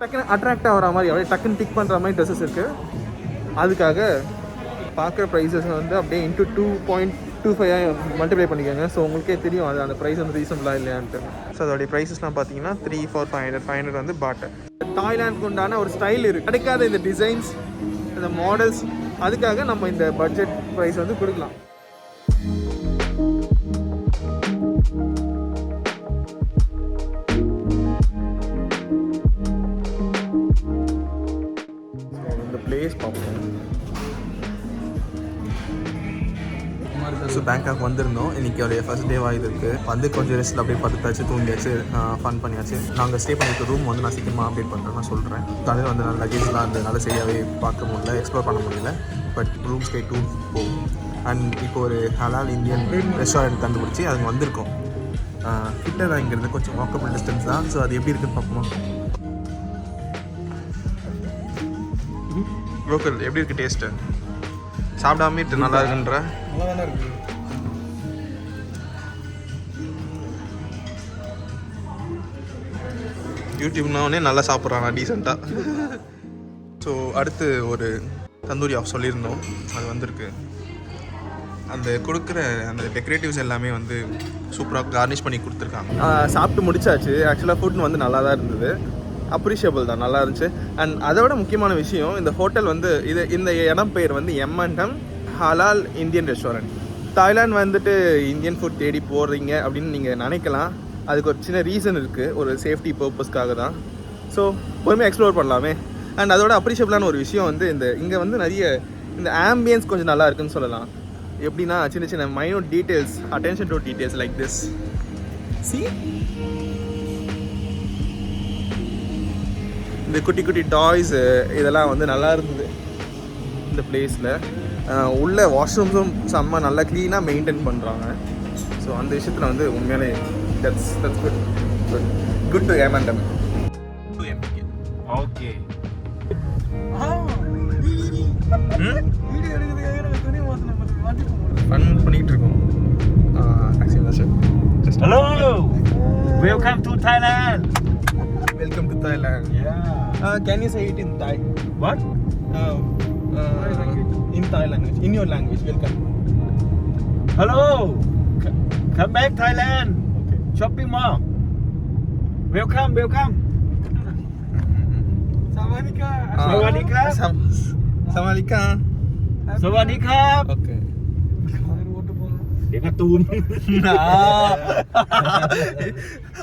டக்குன்னு அட்ராக்ட் ஆகிற மாதிரி அப்படியே டக்குன்னு டிக் பண்ணுற மாதிரி ட்ரெஸ்ஸஸ் இருக்குது. அதுக்காக பார்க்குற ப்ரைஸஸ் வந்து அப்படியே இன்ட்டு 2.25 மல்டிப்ளை பண்ணிக்கோங்க. ஸோ உங்களுக்கே தெரியும் அது அந்த ப்ரைஸ் வந்து ரீசனபிளாக இல்லையான்ட்டு. ஸோ அதோடைய ப்ரைஸஸ்லாம் பார்த்தீங்கன்னா 3, 4, 500 வந்து பாட்டு. தாய்லாந்துக்கு உண்டான ஒரு ஸ்டைல் இருக்குது, கிடைக்காத இந்த டிசைன்ஸ், இந்த மாடல்ஸ், அதுக்காக நம்ம இந்த பட்ஜெட் ப்ரைஸ் வந்து கொடுக்கலாம். இந்த பிளேஸ் பார்ப்போம். ஸோ பேங்காக் வந்திருந்தோம். இன்றைக்கி அவருடைய ஃபர்ஸ்ட் டேவாக இது இருக்குது. வந்து கொஞ்சம் ரெஸ்ட்டில் அப்படியே படுத்தாச்சு, தூங்கியாச்சு, ஃபன் பண்ணியாச்சு. நாங்கள் ஸ்டே பண்ணியிருக்க ரூம் வந்து நான் சீக்கிரமாக அப்டேட் பண்ணுறேன், நான் சொல்கிறேன். காலையில் வந்து நான் லக்கேஜ்லாம் இருந்ததுனால சரியாகவே பார்க்க முடியல, எக்ஸ்ப்ளோர் பண்ண முடியல. பட் ரூம் ஸ்டே 2 போகும். அண்ட் இப்போ ஒரு ஹலால் இந்தியன் ரெஸ்டாரண்ட் கண்டுபிடிச்சி அதுங்க வந்திருக்கோம். கிட்ட தான் இங்கிறது, கொஞ்சம் வாக்கபிள் டிஸ்டன்ஸ் தான். ஸோ அது எப்படி இருக்குன்னு பார்ப்போமா? லோக்கல் எப்படி இருக்குது டேஸ்ட்டு? சாப்பிடாம நல்லா இருக்குன்ற நல்லா தானே இருக்குது. யூடியூப்னாலே நல்லா சாப்பிட்றாங்க டீசெண்டாக. ஸோ அடுத்து ஒரு தந்தூரி ஆஃப் சொல்லியிருந்தோம், அது வந்திருக்கு. அந்த கொடுக்குற அந்த டெக்கரேட்டிவ்ஸ் எல்லாமே வந்து சூப்பராக கார்னிஷ் பண்ணி கொடுத்துருக்காங்க. சாப்பிட்டு முடிச்சாச்சு. ஆக்சுவலாக ஃபுட் வந்து நல்லா தான் இருந்தது, அப்ரிஷியபிள் தான், நல்லா இருந்துச்சு. அண்ட் அதை விட முக்கியமான விஷயம், இந்த ஹோட்டல் வந்து இந்த இடம் பேர் வந்து M&M ஹலால் இந்தியன் ரெஸ்டாரண்ட். தாய்லாந்து வந்துட்டு இந்தியன் ஃபுட் தேடி போடுறீங்க அப்படின்னு நீங்கள் நினைக்கலாம். அதுக்கு ஒரு சின்ன ரீசன் இருக்குது, ஒரு சேஃப்டி பர்பஸ்க்காக தான். ஸோ பொறுமையாக எக்ஸ்ப்ளோர் பண்ணலாமே. அண்ட் அதோட அப்ரிஷியபிளான ஒரு விஷயம் வந்து இங்கே வந்து நிறைய இந்த ஆம்பியன்ஸ் கொஞ்சம் நல்லா இருக்குன்னு சொல்லலாம். எப்படின்னா சின்ன சின்ன minute details, attention to details like this. See, இந்த குட்டி குட்டி டாய்ஸு இதெல்லாம் வந்து நல்லா இருந்தது இந்த பிளேஸில். உள்ள வாஷ்ரூம்ஸும் செம்ம நல்லா க்ளீனாக மெயின்டைன் பண்ணுறாங்க. ஸோ அந்த விஷயத்தில் வந்து உண்மையாலே that's good to M&M. Okay. Fun பண்ணிகிட்டு இருக்கோம். Hello, welcome to Thailand. Welcome to Thailand. Yeah. Can you say it in Thai? What? In Thai language. In your language. Welcome. Hello. Come back Thailand. Okay. Shopping mall. Welcome. Sawadika. Sawadika. Sawadika. Sawadika. Okay. Dekatun.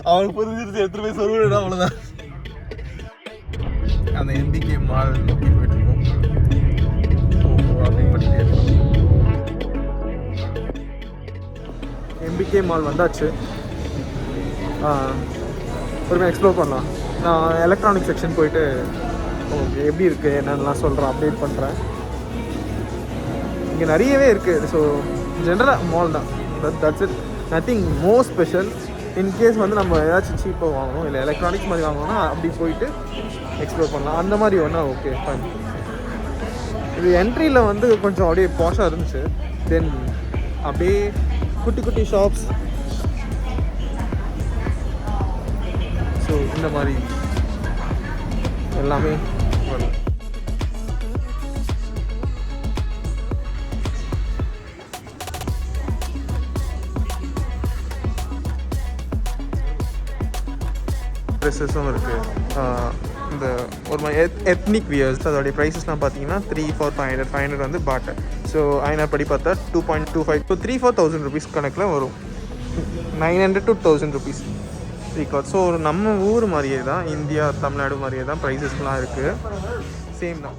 அவனுக்கு புரிஞ்சிருச்சு, எடுத்துட்டு போய் சொல்லுடா, அவ்வளோதான். அந்த MBK mall நோக்கி போயிட்டு இருக்கோம். MBK மால் வந்தாச்சு. பொறுமையாக எக்ஸ்ப்ளோர் பண்ணலாம். நான் எலக்ட்ரானிக் செக்ஷன் போயிட்டு ஓகே எப்படி இருக்குது என்னென்னலாம் சொல்கிறேன், அப்டேட் பண்ணுறேன். இங்கே நிறையவே இருக்குது. ஸோ ஜென்ரலாக மால் தான், that's it, nothing more special. In case வந்து நம்ம ஏதாச்சும் சீப்பாக வாங்கணும், இல்லை எலக்ட்ரானிக்ஸ் மாதிரி வாங்கணும்னா அப்படி போயிட்டு எக்ஸ்ப்ளோர் பண்ணலாம். அந்த மாதிரி ஒன்றா ஓகே ஃபைன். இது என்ட்ரியில் வந்து கொஞ்சம் அப்படியே பாஷாக இருந்துச்சு. தென் அப்படியே குட்டி குட்டி ஷாப்ஸ். ஸோ இந்த மாதிரி எல்லாமே வரும். ட்ரெஸ்ஸஸும் இருக்குது. இந்த ஒரு மாதிரி எத்னிக் வியர்ஸ், அதோடைய ப்ரைஸஸ்லாம் பார்த்தீங்கன்னா 3, 4, 500 வந்து பாட்டு. ஸோ ஐநார் படி பார்த்தா 2.25 ஸோ 3-4,000 ருபீஸ் கணக்கில் வரும். 900 to 1,000 ருபீஸ் ரீகார்ட். ஸோ நம்ம ஊர் மாதிரியே தான், இந்தியா தமிழ்நாடு மாதிரியே தான் ப்ரைஸஸ்லாம் இருக்குது, சேம் தான்.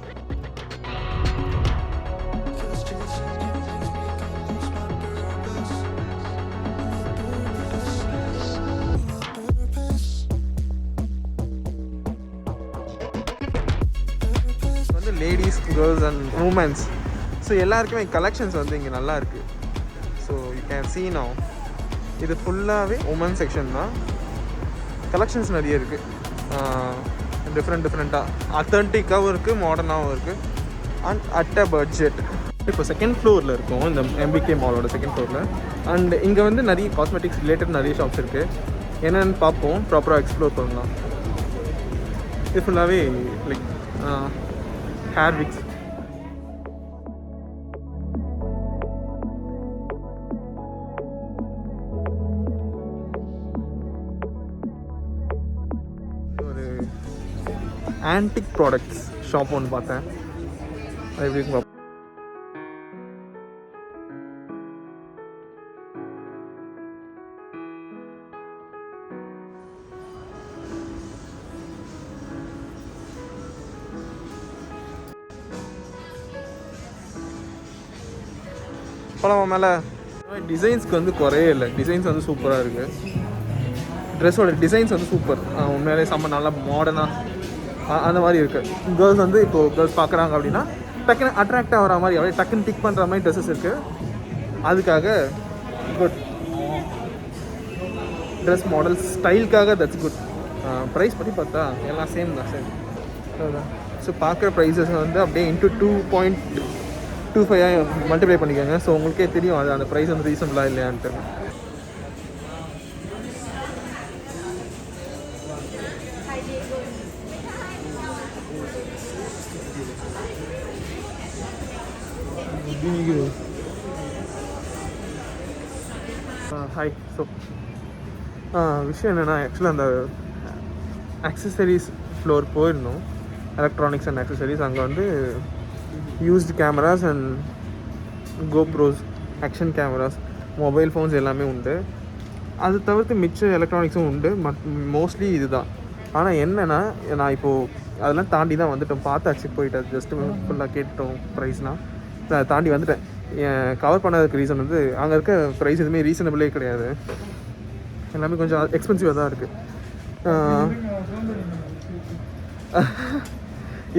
Ladies, girls and women's, so எல்லாருக்குமே கலெக்ஷன்ஸ் வந்து இங்கே நல்லா இருக்குது. So you can see now, இது ஃபுல்லாகவே உமன் செக்ஷன் தான். கலெக்ஷன்ஸ் நிறைய இருக்குது, டிஃப்ரெண்ட்டாக அத்தன்டிக்காகவும் இருக்குது, மாடர்னாகவும் இருக்குது, அண்ட் அட் அ பட்ஜெட். இப்போ செகண்ட் ஃப்ளோரில் இருக்கும் இந்த MBK மாலோட செகண்ட் ஃப்ளோரில். அண்ட் இங்கே வந்து நிறைய காஸ்மெட்டிக்ஸ் ரிலேட்டட் நிறைய ஷாப்ஸ் இருக்குது. என்னென்னு பார்ப்போம், ப்ராப்பராக எக்ஸ்ப்ளோர் பண்ணலாம். இது ஃபுல்லாகவே லைக் ஹேர் விக்ஸ். ஒரு ஆன்டிக் ப்ராடக்ட்ஸ் ஷாப் ஒன்று பார்த்தேன். அது எப்படி இருக்கு பார்ப்போம். பழம் மேலே டிசைன்ஸ்க்கு வந்து குறையே இல்லை. டிசைன்ஸ் வந்து சூப்பராக இருக்குது. ட்ரெஸ்ஸோட டிசைன்ஸ் வந்து சூப்பர். உண்மையிலே செம்ம நல்லா மாடர்னாக அந்த மாதிரி இருக்குது. கேர்ள்ஸ் வந்து இப்போது கேர்ள்ஸ் பார்க்குறாங்க அப்படின்னா டக்குன்னு அட்ராக்ட் ஆகிற மாதிரி அப்படியே டக்குன்னு டிக் பண்ணுற மாதிரி ட்ரெஸ்ஸஸ் இருக்குது. அதுக்காக குட். ட்ரெஸ் மாடல்ஸ் ஸ்டைலுக்காக தட்ஸ் குட். ப்ரைஸ் பற்றி பார்த்தா எல்லாம் சேம் தான். ஸோ பார்க்குற ப்ரைஸஸ் வந்து அப்படியே இன்ட்டு 2.25 மல்டிப்ளை பண்ணிக்கோங்க. ஸோ உங்களுக்கே தெரியும் அது அந்த ப்ரைஸ் வந்து ரீசனபிளாக இல்லையான்ட்டு. ஹாய். ஸோ விஷயம் என்னென்னா ஆக்சுவலாக அந்த ஆக்சசரிஸ் ஃப்ளோர் போயிருந்தோம். Electronics and accessories. அங்கே வந்து used cameras and GoPros, action cameras, mobile phones எல்லாமே உண்டு. அது தவிர்த்து மிச்ச எலக்ட்ரானிக்ஸும் உண்டு. மோஸ்ட்லி இது தான். ஆனால் என்னென்னா நான் இப்போது அதெல்லாம் தாண்டி தான் வந்துட்டோம். பார்த்தாச்சு, போயிட்டு ஜஸ்ட்டு ஃபுல்லாக கேட்டோம் ப்ரைஸ்லாம். தாண்டி வந்துட்டேன். கவர் பண்ணாததுக்கு ரீசன் வந்து அங்கே இருக்க ப்ரைஸ் எதுவுமே ரீசனபிளே கிடையாது. எல்லாமே கொஞ்சம் எக்ஸ்பென்சிவாக தான் இருக்குது.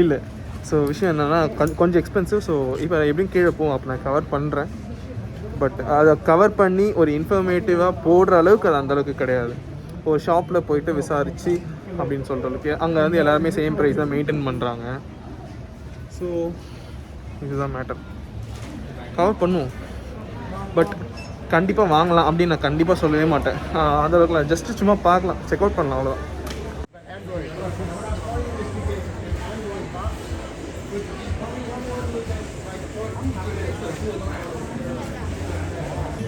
இல்லை, ஸோ விஷயம் என்னென்னா கொஞ்சம் எக்ஸ்பென்சிவ். ஸோ இப்போ எப்படியும் கீழே போவோம். அப்போ நான் கவர் பண்ணுறேன். பட் அதை கவர் பண்ணி ஒரு இன்ஃபர்மேட்டிவாக போடுற அளவுக்கு அது அந்தளவுக்கு கிடையாது. ஒரு ஷாப்பில் போயிட்டு விசாரித்து அப்படின்னு சொல்கிற அளவுக்கு அங்கே வந்து எல்லாருமே சேம் ப்ரைஸ் தான் மெயின்டைன் பண்ணுறாங்க. ஸோ இதுதான் மேட்டர். கவர் பண்ணுவோம், பட் கண்டிப்பாக வாங்கலாம் அப்படின்னு நான் கண்டிப்பாக சொல்லவே மாட்டேன். அந்தளவுக்குலாம் ஜஸ்ட்டு சும்மா பார்க்கலாம், செக் அவுட் பண்ணலாம், அவ்வளோதான்.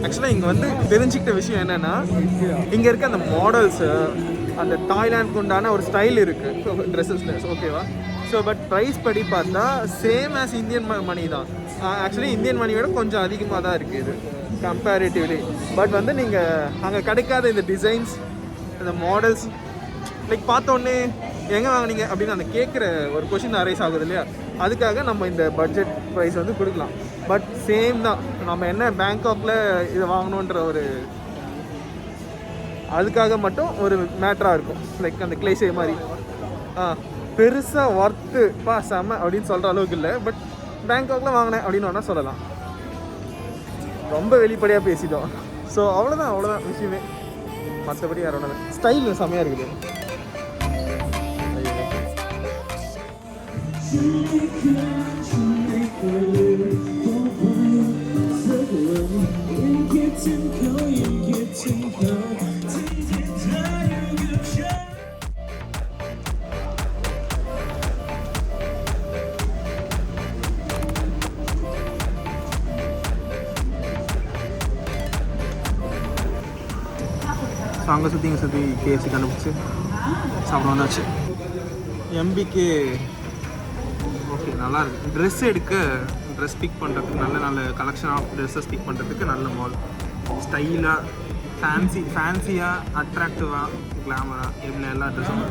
ஆக்சுவலாக இங்கே வந்து தெரிஞ்சுக்கிட்ட விஷயம் என்னென்னா, இங்கே இருக்க அந்த மாடல்ஸு, அந்த தாய்லாந்துக்கு உண்டான ஒரு ஸ்டைல் இருக்குது ட்ரெஸ்ஸஸில். ஓகேவா? ஸோ பட் ப்ரைஸ் படி பார்த்தா சேம் ஆஸ் இந்தியன் மணி தான். ஆக்சுவலி இந்தியன் மணியோட கொஞ்சம் அதிகமாக தான் இருக்குது இது கம்பேரிட்டிவ்லி. பட் வந்து நீங்கள் அங்கே கிடைக்காத இந்த டிசைன்ஸ், இந்த மாடல்ஸ் லைக் பார்த்தோன்னே எங்கே வாங்கினீங்க அப்படின்னு அந்த கேட்குற ஒரு கொஷின் அரைஸ் ஆகுது இல்லையா? அதுக்காக நம்ம இந்த பட்ஜெட் ப்ரைஸ் வந்து கொடுக்கலாம். பட் சேம் தான். நம்ம என்ன பேங்காக்கில் இதை வாங்கணுன்ற ஒரு அதுக்காக மட்டும் ஒரு மேட்டராக இருக்கும். லைக் அந்த கிளேஷே மாதிரி பெருசாக ஒர்த்து செம்ம அப்படின்னு சொல்கிற அளவுக்கு இல்லை. பட் பேங்காக்கில் வாங்கினேன் அப்படின்னு வேணால் சொல்லலாம். ரொம்ப வெளிப்படையாக பேசிட்டோம். ஸோ அவ்வளோதான் விஷயமே. மற்றபடி யாரோட ஸ்டைல் செம்மையாக இருக்குது. ஸோ அங்கே சுற்றி இங்கே சுற்றி கேஎஃப்சி கண்டுபிடிச்சி சாப்பிட வந்தாச்சு. எம்பிக்கு ஓகே, நல்லா இருக்குது. ட்ரெஸ் எடுக்க, ட்ரெஸ் பிக் பண்ணுறதுக்கு நல்ல கலெக்ஷன் ஆஃப் ட்ரெஸ்ஸஸ் பிக் பண்ணுறதுக்கு நல்ல மால். ஸ்டைலாக, ஃபேன்சியாக, அட்ராக்டிவாக, கிளாமராக, எல்லா ட்ரெஸ்ஸும்